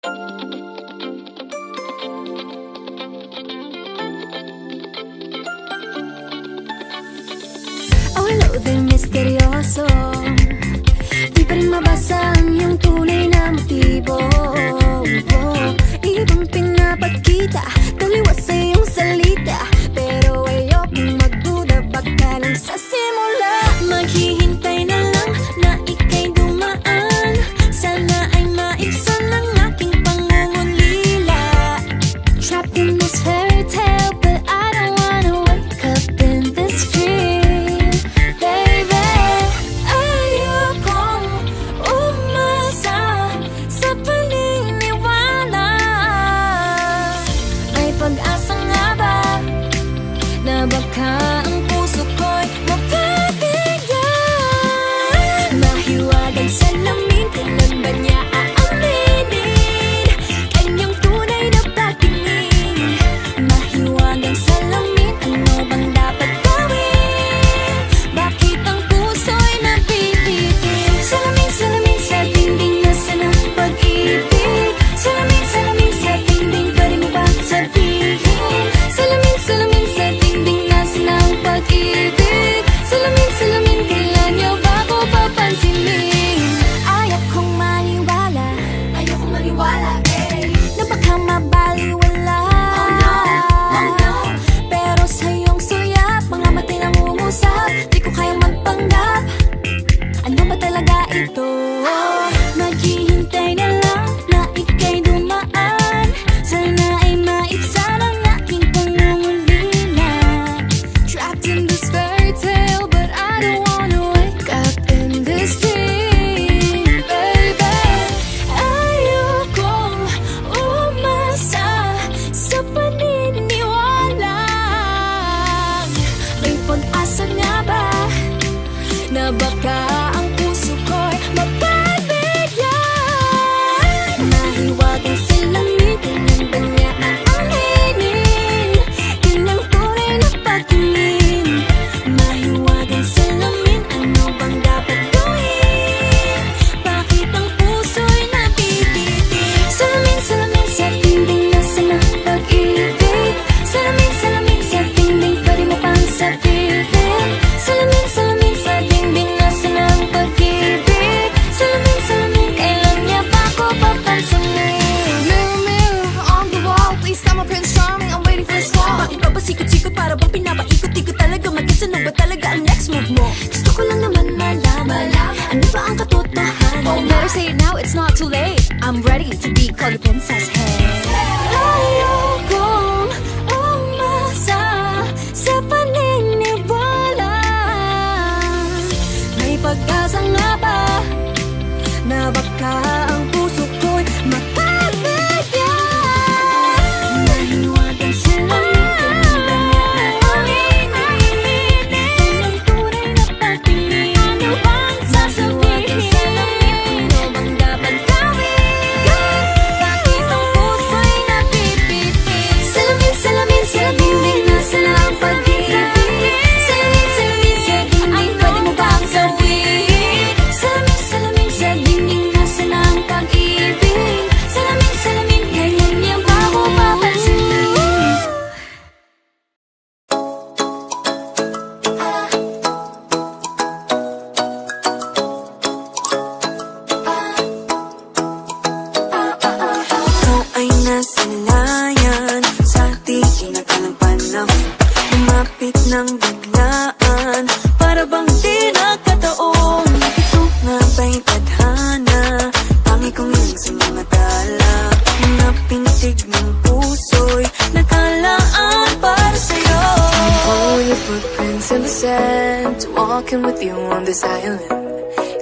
Oh, hello there, misteryoso. Di pa rin mabasa ang iyong tunay na motibo. Ibang pinapakita, taliwas sa iyong salita. Pero ayokong magduda, baka lang sa simula. Maghihintay na lang na ika'y dumaan. Sana ay maibsan ang aking pangungulila. Trapped in this fairy tale, but I don't wanna wake up in this dream. Baby, ayokong umasa sa paniniwala. May pag-asa nga ba na baka ang puso ko'y mapabigyan? Mahiwagang salamin, kailan ba niya aaminin kanyang tunay na pagtingin? Mahiwagang salamin, ano bang dapat gawin? Bakit ang puso'y napipitin? Salamin, salamin sa dingding, nasaan ang pag-ibig? Salamin, salamin sa dingding, pwede mo ba sabihin? Salamin, salamin sa dingding, nasaan ang pag-ibig? Salamin, salamin, kailan niyo ba ako papansinin? Ayokong maniwala, na baka mabaliwala. Oh no, pero sa iyong suya, mga matay nangungusap, di ko kayang magpanggap. Ano ba talaga ito? Naghihintay na lang na ika'y dumaan. Sana ay maibsan ang aking pangungulila. Trapped in this fairy tale, but I don't wanna wake up in this dream. Baby, ayokong umasa sa paniniwala. May pag-asa nga ba na baka ang puso ko'y mapabigyan? Mahiwagang salamin, kailan ba niya aaminin kanyang tunay na pagtingin? Mahiwagang salamin, ano bang dapat gawin? Bakit ang puso'y napipitin? Salamin, salamin sa dingding, nasaan ang pag-ibig? Salamin, salamin sa dingding, pwede mo pang sabihin? Salamin, salamin sa dingding, nasaan ang pag-ibig? Salamin, salamin, kailan niya ba ako papansinin? Mirror, mirror on the wall, please tell my Prince Charming I'm waiting for his call. Bakit ba pasikot-sikot para bang pinapaikot-ikot talaga? Mag-guess ano ba talaga ang next move mo? Gusto ko lang naman malaman, ano ba ang katotohanan? Oh, better say it now, it's not too late. I'm ready to be called a princess, hey. Ayokong umasa sa paniniwala. May pag-asa nga ba na baka ang puso ko'y mapabigyan? Mahiwagang salamin, kailan ba niya aaminin kanyang tunay na pagtingin? Ano bang sasabihin? Ano bang dapat gawin? Bakit ang puso'y napipitin? Salamin, salamin sa dingding, nasaan ang pag-ibig? Salamin, salamin sa dingding, pwede mo bang sabihin? Salamin, salamin sa dingding, nasaan ang pag-ibig? Salamin, salamin, kailan niya ba ako papansinin? Ikaw ay nasanayan sa di inakalang panahon. Lumapit ng biglaan, para bang di nakataon. Ito nga ba'y tadhana? Tangi kong ilang sa mga tala. Mga pintig ng puso'y nakalaan para sa'yo. Follow your footprints in the sand, walking with you on this island.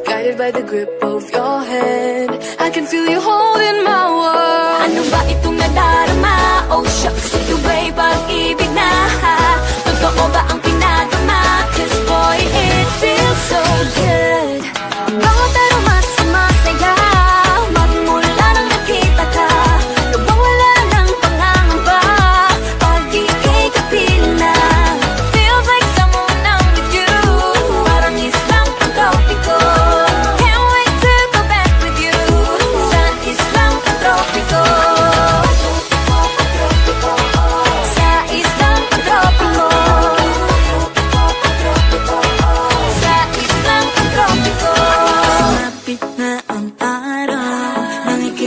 Guided by the grip of your hand, I can feel you holding my world. Ano ba itong nadarama? Oh shucks, ito ba'y pag-ibig na? Totoo ba ang pinagama? 'Cause boy, it feels so good. Bawat aroma sumasaya, magmula nang nakita ka. Nawawala ng pangangamba pag ika'y kapiling na. Feels like someone I'm with you, parang islang ang kaupin ko. Can't wait to go back with you sa islang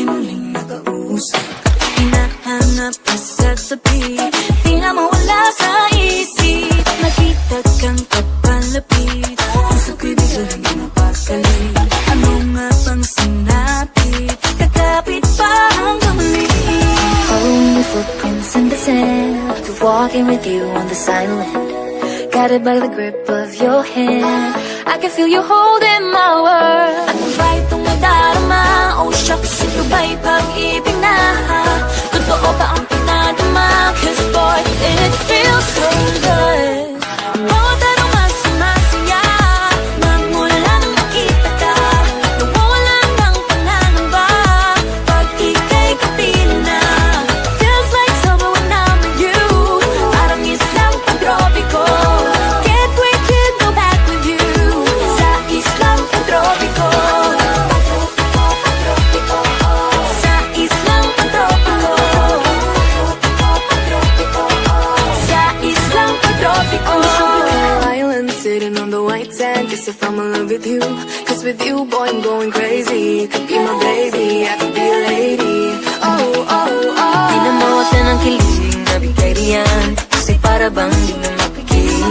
muling nakausap. Hinahanap ka sa tabi, di na mawala sa isip. Nakita kang papalapit, puso ko'y bigla lang napakalit. Ano nga bang sinapit, kakapit pa hanggang muli. Following your footprints in the sand, to walking with you on this island, guided by the grip of your hand. I can feel you holding my world. Ano ba itong nadarama? Oh shucks, ito ba'y pag-ibig na? Totoo ba ang pinadama? Cause boy, it feels so good. Bawat araw mas sumasaya, magmula nang makita ka. Nawawala ng panganamba, pag ika'y kapiling na. Feels like summer when I'm with you, Parang islang pagtropiko, can't wait to go back with you. sa islang pagtropiko. Sa islang pagtropiko. Sa islang pagtropiko. Island sitting on the white sand, guess if I'm in love with you, cause with you boy I'm going crazy. You could be my baby, I could be a lady. Oh, oh, oh. Di na mawala ng kilig na bigay riyan, kasi para bang di na mapigil.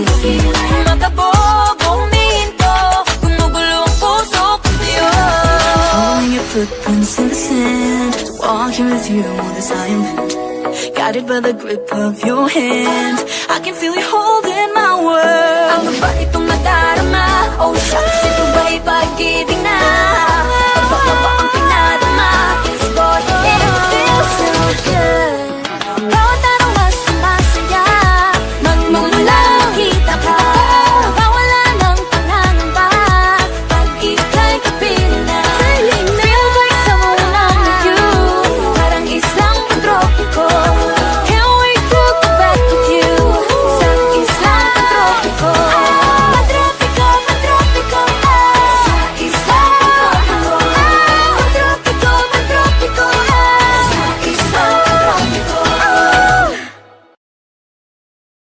Makabog, huminto, gumugulo ang puso ko sa'yo. Following your footprints in the sand, walking with you on this island, guided by the grip of your hand. I can feel you holding my world. Ano ba itong nadarama? Oh shucks, ito ba'y pag-ibig na? Pagpapapa